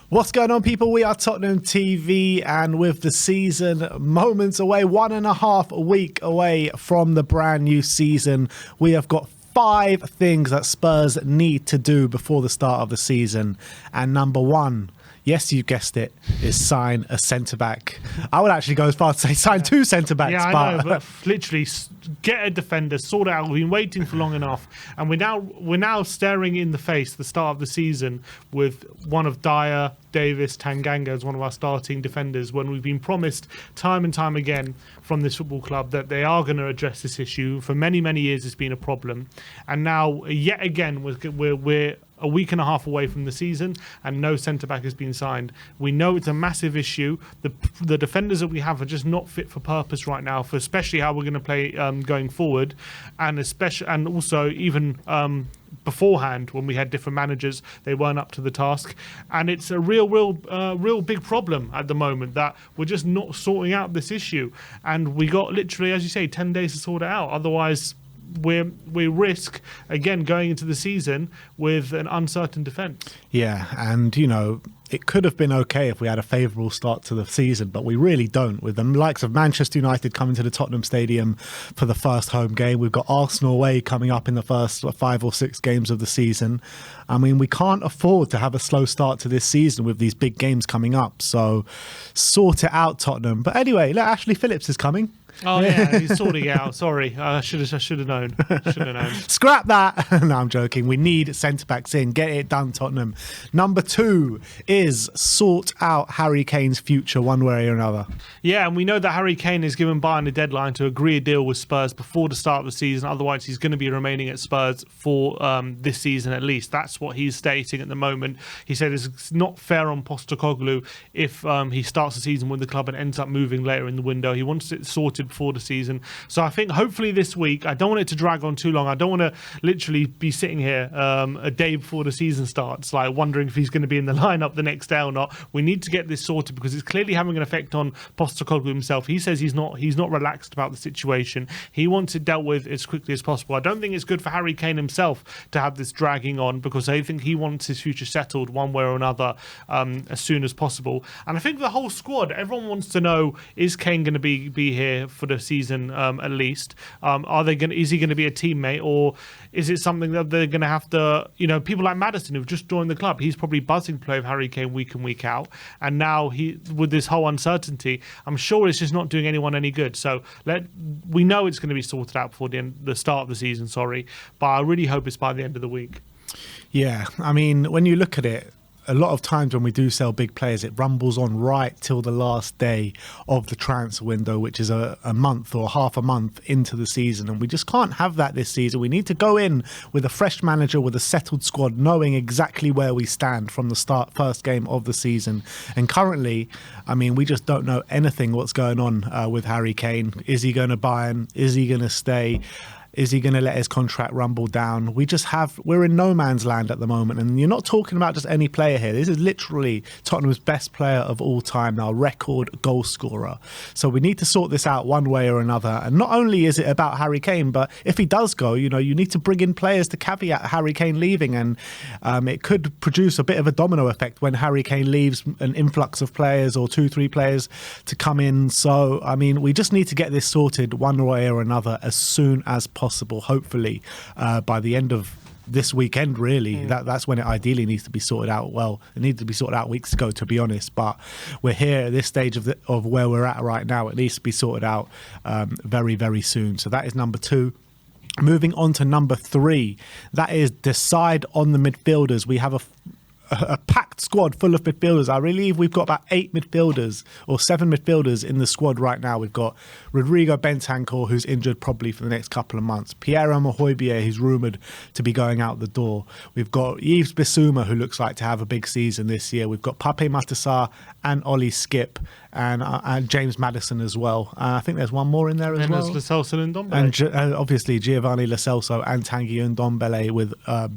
What's going on, people? We are Tottenham TV, and with the season moments away, 1.5 weeks away from the brand new season, we have got 5 things that Spurs need to do before the start of the season. And number 1, yes, you guessed it, is sign a centre-back. I would actually go as far as to say sign 2 centre-backs. Yeah, I know, but literally get a defender, sort it out. We've been waiting for long enough, and we're now staring in the face the start of the season with one of Dyer, Davis, Tanganga as one of our starting defenders, when we've been promised time and time again from this football club that they are going to address this issue. For many, many years it's been a problem, and now yet again we're a week and a half away from the season and no centre-back has been signed. We know it's a massive issue. The defenders that we have are just not fit for purpose right now, for especially how we're going to play going forward, and also even beforehand when we had different managers, they weren't up to the task, and it's a real big problem at the moment that we're just not sorting out this issue, and we got literally, as you say, 10 days to sort it out. Otherwise we risk again going into the season with an uncertain defence. Yeah, and you know, it could have been okay if we had a favourable start to the season, but we really don't. With the likes of Manchester United coming to the Tottenham Stadium for the first home game, we've got Arsenal away coming up in the first 5 or 6 games of the season. I mean, we can't afford to have a slow start to this season with these big games coming up. So sort it out, Tottenham. But anyway, Ashley Phillips is coming. Oh yeah, he's sorting it out. Sorry, I should have known. Scrap that. No, I'm joking. We need centre backs in. Get it done, Tottenham. Number 2 is sort out Harry Kane's future one way or another. Yeah, and we know that Harry Kane has given Bayern a deadline to agree a deal with Spurs before the start of the season. Otherwise, he's going to be remaining at Spurs for this season at least. That's what he's stating at the moment. He said it's not fair on Postecoglou if he starts the season with the club and ends up moving later in the window. He wants it sorted before the season. So I think hopefully this week, I don't want it to drag on too long. I don't want to literally be sitting here a day before the season starts, like wondering if he's going to be in the lineup the next day or not. We need to get this sorted because it's clearly having an effect on Postecoglou himself. He says he's not relaxed about the situation. He wants it dealt with as quickly as possible. I don't think it's good for Harry Kane himself to have this dragging on, because I think he wants his future settled one way or another as soon as possible. And I think the whole squad, everyone wants to know, is Kane going to be here for the season at least? Is he going to be a teammate, or is it something that they're going to have to, people like Maddison who've just joined the club, he's probably buzzing to play with Harry Kane week in, week out, and now with this whole uncertainty, I'm sure it's just not doing anyone any good. So we know it's going to be sorted out before the start of the season, but I really hope it's by the end of the week. Yeah, I mean, when you look at it, a lot of times when we do sell big players, it rumbles on right till the last day of the transfer window, which is a month or half a month into the season. And we just can't have that this season. We need to go in with a fresh manager, with a settled squad, knowing exactly where we stand from the first game of the season. And currently, I mean, we just don't know anything what's going on with Harry Kane. Is he going to Bayern? Is he going to stay? Is he going to let his contract rumble down? We're in no man's land at the moment. And you're not talking about just any player here. This is literally Tottenham's best player of all time now, record goal scorer. So we need to sort this out one way or another. And not only is it about Harry Kane, but if he does go, you need to bring in players to caveat Harry Kane leaving. And it could produce a bit of a domino effect when Harry Kane leaves, an influx of players or 2-3 players to come in. So, I mean, we just need to get this sorted one way or another as soon as possible. Hopefully by the end of this weekend, really. That's when it ideally needs to be sorted out. Well, it needed to be sorted out weeks ago, to be honest, but we're here at this stage of where we're at right now. It needs to be sorted out very, very soon. So that is number 2. Moving on to number 3, that is decide on the midfielders. We have a packed squad full of midfielders. I believe we've got about 8 midfielders or 7 midfielders in the squad right now. We've got Rodrigo Bentancur, who's injured probably for the next couple of months. Pierre-Emile Højbjerg, who's rumoured to be going out the door. We've got Yves Bissouma, who looks like to have a big season this year. We've got Pape Matar and Ollie Skip and James Maddison as well. I think there's one more in there as well. And there's Lo Celso and Ndombele. And obviously Giovanni Lo Celso and Tanguy Ndombele with, Lo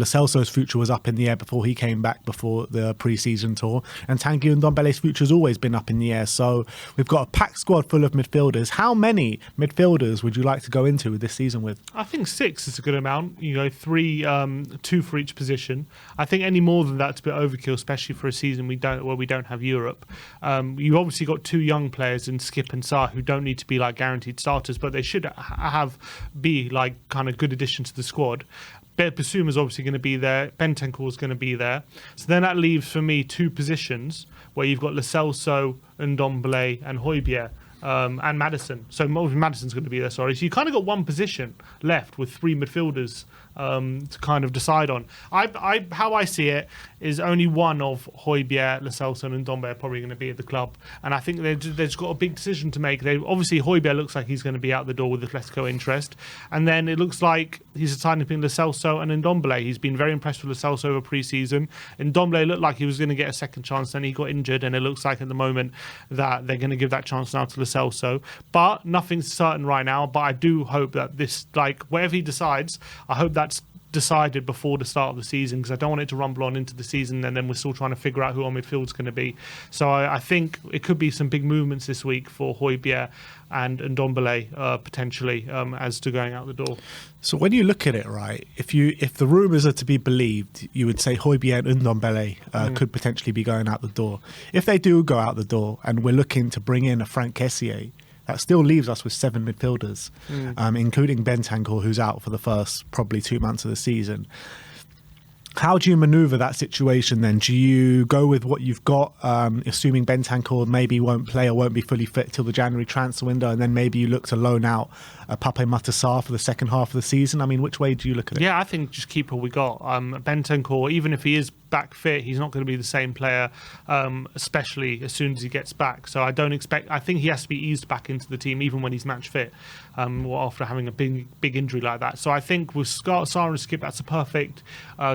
Celso's future was up in the air before he came back before the pre-season tour, and Tanguy Ndombele's future has always been up in the air. So we've got a packed squad full of midfielders. How many midfielders would you like to go into this season with? I think 6 is a good amount. Three, 2 for each position. I think any more than that's a bit overkill, especially for a season we don't have Europe. You've obviously got 2 young players in Skip and Sarr who don't need to be like guaranteed starters, but they should be like kind of good addition to the squad. Basuma's obviously going to be there. Bentancur's going to be there. So then that leaves for me 2 positions where you've got Lo Celso, Ndombele, and Højbjerg. And Maddison. So Maddison's going to be there, sorry. So you kind of got 1 position left with 3 midfielders to kind of decide on. How I see it is only one of Højbjerg, Lo Celso and Ndombele are probably going to be at the club. And I think they've just got a big decision to make. Obviously, Højbjerg looks like he's going to be out the door with Atletico interest. And then it looks like he's deciding between Lo Celso and Ndombele. He's been very impressed with Lo Celso over pre-season. Ndombele looked like he was going to get a second chance, then he got injured, and it looks like at the moment that they're going to give that chance now to Lo Celso. But nothing's certain right now. But I do hope that this, like, whatever he decides, I hope that's decided before the start of the season, because I don't want it to rumble on into the season and then we're still trying to figure out who our midfield's going to be. So I think it could be some big movements this week for Højbjerg and Ndombele potentially as to going out the door. So when you look at it, right, if the rumours are to be believed, you would say Højbjerg and Ndombele could potentially be going out the door. If they do go out the door and we're looking to bring in a Franck Kessié, that still leaves us with 7 midfielders, including Bentancur, who's out for the first probably 2 months of the season. How do you manoeuvre that situation then? Do you go with what you've got, assuming Bentancur maybe won't play or won't be fully fit till the January transfer window, and then maybe you look to loan out Pape Matar Sarr for the second half of the season? I mean, which way do you look at it? Yeah, I think just keep what we got. Bentancur, even if he is back fit, he's not going to be the same player, especially as soon as he gets back. So I think he has to be eased back into the team even when he's match fit, after having a big injury like that. So I think with Sarr and Skip, that's a perfect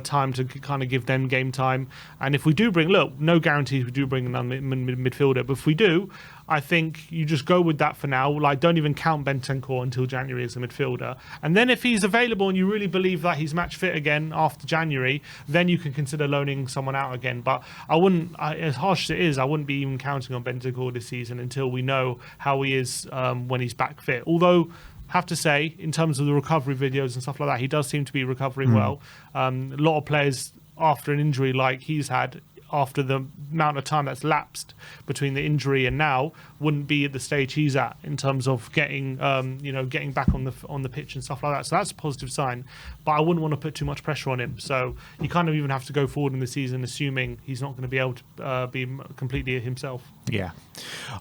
time to kind of give them game time. And if we do no guarantees we do bring another midfielder, but if we do, I think you just go with that for now. Like, don't even count Bentancur until January as a midfielder. And then if he's available and you really believe that he's match fit again after January, then you can consider loaning someone out again. But I wouldn't, as harsh as it is, I wouldn't be even counting on Bentancur this season until we know how he is when he's back fit. Although, have to say, in terms of the recovery videos and stuff like that, he does seem to be recovering well. A lot of players after an injury like he's had, after the amount of time that's lapsed between the injury and now, wouldn't be at the stage he's at in terms of getting back on the pitch and stuff like that. So that's a positive sign. But I wouldn't want to put too much pressure on him. So you kind of even have to go forward in the season assuming he's not going to be able to be completely himself. Yeah.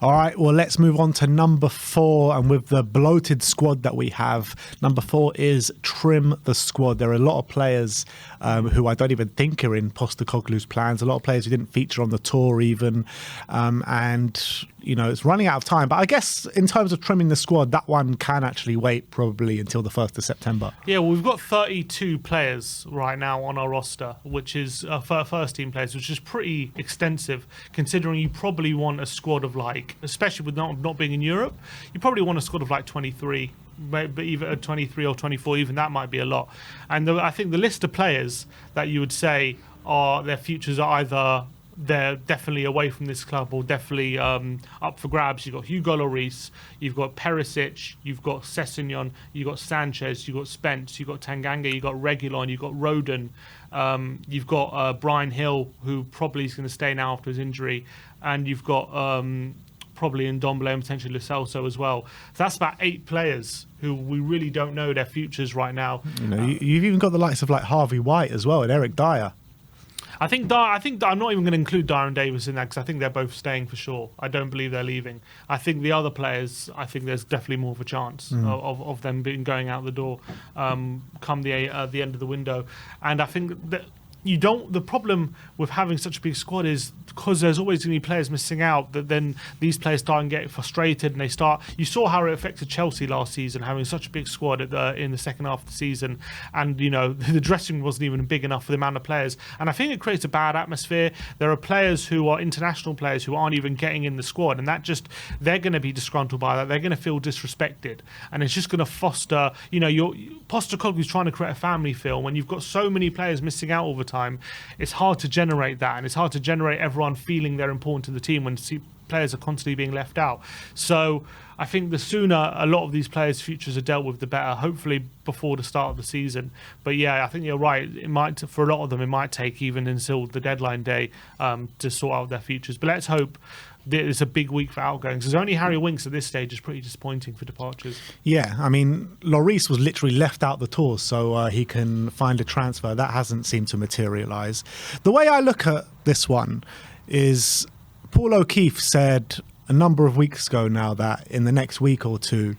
All right, well, let's move on to number 4. And with the bloated squad that we have, number 4 is trim the squad. There are a lot of players who I don't even think are in Postecoglou's plans. A lot of players who didn't feature on the tour even. And, it's running out of time. But I guess in terms of trimming the squad, that one can actually wait probably until the 1st of September. Yeah, well, we've got 32 players right now on our roster, which is first team players, which is pretty extensive considering you probably want a squad of especially with not being in Europe, you probably want a squad of 23, but either 23 or 24, even that might be a lot. And I think the list of players that you would say their futures are either they're definitely away from this club or definitely up for grabs. You've got Hugo Lloris, you've got Perisic, you've got Sessegnon, you've got Sanchez, you've got Spence, you've got Tanganga, you've got Reguilon, you've got Rodon, you've got Brian Hill, who probably is going to stay now after his injury, and you've got probably Ndombele and potentially Lo Celso as well. So that's about 8 players who we really don't know their futures right now. You've even got the likes of Harvey White as well and Eric Dyer. I think I'm not even going to include Dyer and Davis in that because I think they're both staying for sure. I don't believe they're leaving. I think the other players, I think there's definitely more of a chance of them going out the door come the end of the window. And I think that the problem with having such a big squad is because there's always going to be players missing out, that then these players start and get frustrated and they start. You saw how it affected Chelsea last season, having such a big squad in the second half of the season, and the dressing room wasn't even big enough for the amount of players, and I think it creates a bad atmosphere. There are players who are international players who aren't even getting in the squad, and they're going to be disgruntled by that. They're going to feel disrespected, and it's just going to foster. Postecoglou's trying to create a family feel when you've got so many players missing out all the time. time, it's hard to generate that, and it's hard to generate everyone feeling they're important to the team when players are constantly being left out. So I think the sooner a lot of these players' futures are dealt with, the better, hopefully before the start of the season. But yeah, I think you're right. It might, for a lot of them, it might take even until the deadline day to sort out their futures. But let's hope it's a big week for outgoings. Because only Harry Winks at this stage is pretty disappointing for departures. Yeah, I mean, Lloris was literally left out the tour so he can find a transfer. That hasn't seemed to materialise. The way I look at this one is Paul O'Keefe said a number of weeks ago now that in the next week or two,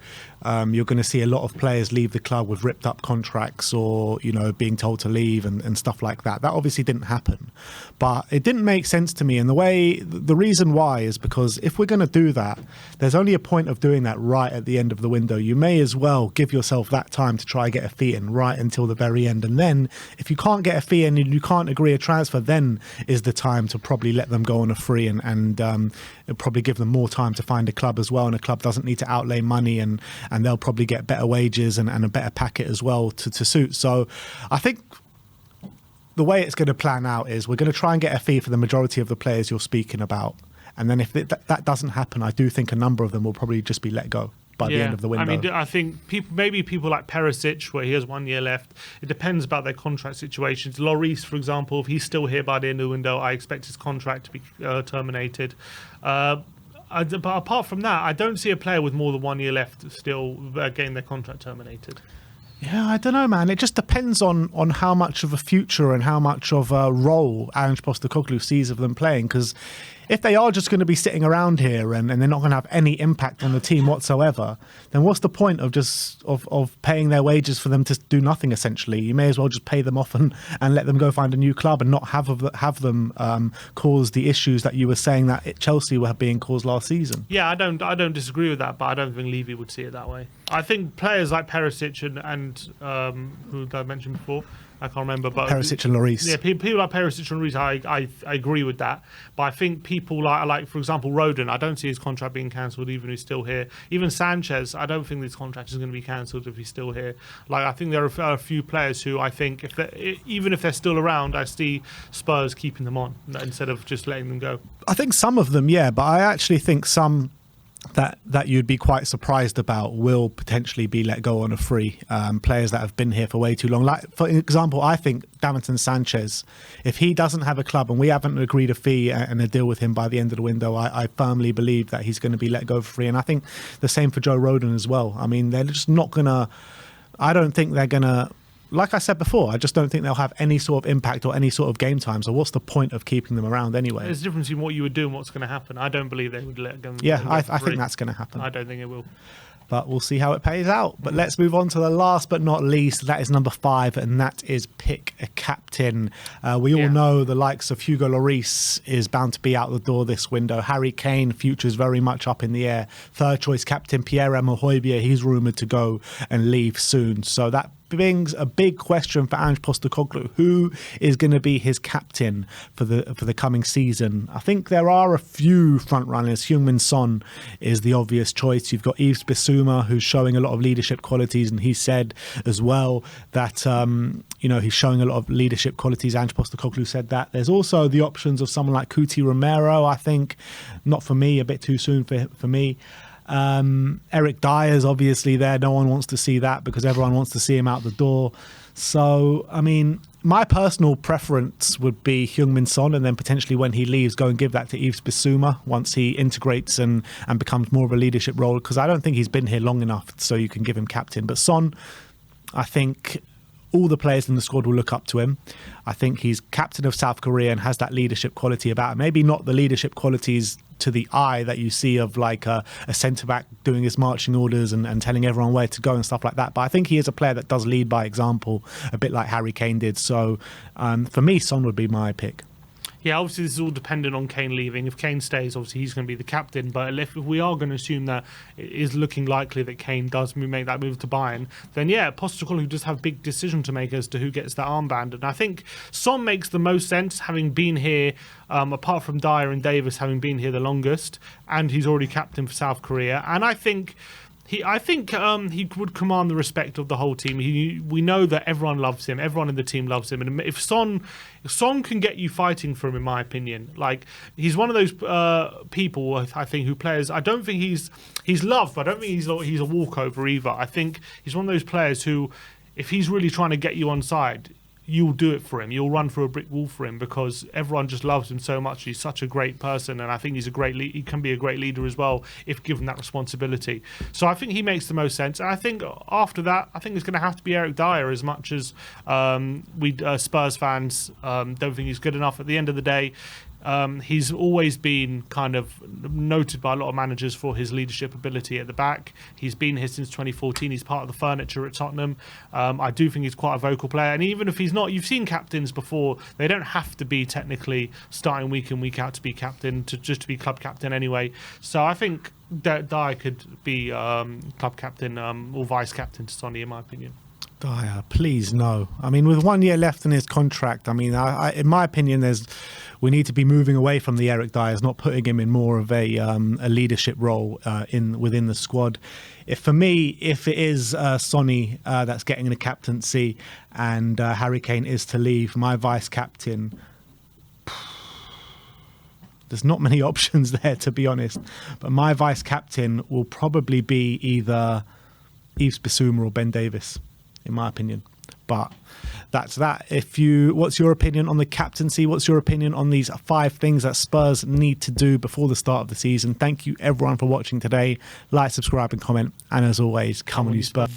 you're going to see a lot of players leave the club with ripped up contracts or, you know, being told to leave and stuff like that. That obviously didn't happen, but it didn't make sense to me. And the reason why is because if we're going to do that, there's only a point of doing that right at the end of the window. You may as well give yourself that time to try and get a fee in right until the very end. And then if you can't get a fee in and you can't agree a transfer, then is the time to probably let them go on a free and it'll probably give them more time to find a club as well. And a club doesn't need to outlay money and they'll probably get better wages and a better packet as well to suit. So I think the way it's going to plan out is we're going to try and get a fee for the majority of the players you're speaking about. And then if that doesn't happen, I do think a number of them will probably just be let go by the end of the window. I mean, I think people like Perisic, where he has 1 year left, it depends about their contract situations. Lloris, for example, if he's still here by the end of the window, I expect his contract to be terminated. But apart from that, I don't see a player with more than 1 year left still getting their contract terminated. Yeah, I don't know, man. It just depends on how much of a future and how much of a role Ange Postecoglou sees of them playing. Because if they are just going to be sitting around here and they're not going to have any impact on the team whatsoever, then what's the point of just of paying their wages for them to do nothing, essentially? You may as well just pay them off and let them go find a new club and not have them cause the issues that you were saying that Chelsea were being caused last season. Yeah, I don't disagree with that, but I don't think Levy would see it that way. I think players like Perisic and who did I mention before? I can't remember, but Perisic and Lloris. Yeah, people like Perisic and Lloris, I agree with that. But I think people like, for example, Rodon, I don't see his contract being cancelled even if he's still here. Even Sanchez, I don't think his contract is going to be cancelled if he's still here. Like, I think there are a few players who I think, even if they're still around, I see Spurs keeping them on instead of just letting them go. I think some of them, yeah, but I actually think some that you'd be quite surprised about will potentially be let go on a free. Players that have been here for way too long. Like, for example, I think Davinson Sanchez, if he doesn't have a club and we haven't agreed a fee and a deal with him by the end of the window, I firmly believe that he's going to be let go for free. And I think the same for Joe Rodon as well. I mean, they're just not going to... I don't think they're going to... Like I said before, I just don't think they'll have any sort of impact or any sort of game time. So what's the point of keeping them around anyway? There's a difference in what you would do and what's going to happen. I don't believe they would let them. Yeah, I think that's going to happen. I don't think it will. But we'll see how it pays out. But let's move on to the last but not least. That is number 5, and that is pick a captain. We all know the likes of Hugo Lloris is bound to be out the door this window. Harry Kane, future is very much up in the air. Third choice captain Pierre-Emile Højbjerg, he's rumoured to go and leave soon. So that brings a big question for Ange Postecoglou. Who is going to be his captain for the coming season? I think there are a few front runners. Heung-min Son is the obvious choice. You've got Yves Bissouma, who's showing a lot of leadership qualities, and he said as well that he's showing a lot of leadership qualities. Ange Postecoglou said that. There's also the options of someone like Cuti Romero. I think not for me, a bit too soon for me. Eric Dyer's obviously there. No one wants to see that because everyone wants to see him out the door. So, I mean, my personal preference would be Heung-min Son, and then potentially when he leaves, go and give that to Yves Bissouma once he integrates and becomes more of a leadership role, because I don't think he's been here long enough so you can give him captain. But Son, I think all the players in the squad will look up to him. I think he's captain of South Korea and has that leadership quality about him. Maybe not the leadership qualities to the eye that you see of like a centre-back doing his marching orders and telling everyone where to go and stuff like that. But I think he is a player that does lead by example, a bit like Harry Kane did. So for me, Son would be my pick. Yeah, obviously this is all dependent on Kane leaving. If Kane stays, obviously he's going to be the captain. But if we are going to assume that it is looking likely that Kane does make that move to Bayern, then yeah, Postecoglou does have a big decision to make as to who gets that armband. And I think Son makes the most sense, having been here, apart from Dyer and Davis having been here the longest, and he's already captain for South Korea. And I think I think he would command the respect of the whole team. We know that everyone loves him. Everyone in the team loves him. And if Son can get you fighting for him, in my opinion, like he's one of those people, I think, who players. I don't think he's loved, but I don't think he's a walkover either. I think he's one of those players who, if he's really trying to get you on side, you'll do it for him. You'll run through a brick wall for him because everyone just loves him so much. He's such a great person, and I think he can be a great leader as well if given that responsibility. So I think he makes the most sense. And I think after that, I think it's going to have to be Eric Dyer. As much as we Spurs fans don't think he's good enough, at the end of the day, he's always been kind of noted by a lot of managers for his leadership ability at the back. He's been here since 2014. He's part of the furniture at Tottenham. I do think he's quite a vocal player. And even if he's not, you've seen captains before. They don't have to be technically starting week in, week out to be captain, just to be club captain anyway. So I think Dyer could be club captain or vice captain to Sonny, in my opinion. Dyer, please no. I mean, with 1 year left in his contract, I mean, in my opinion, we need to be moving away from the Eric Dyers, not putting him in more of a leadership role within the squad. For me, if it is Sonny that's getting the captaincy and Harry Kane is to leave, my vice captain, there's not many options there, to be honest. But my vice captain will probably be either Yves Bissouma or Ben Davis, in my opinion. But that's that. What's your opinion on the captaincy? What's your opinion on these 5 things that Spurs need to do before the start of the season? Thank you everyone for watching today. Like, subscribe and comment. And as always, come on you Spurs.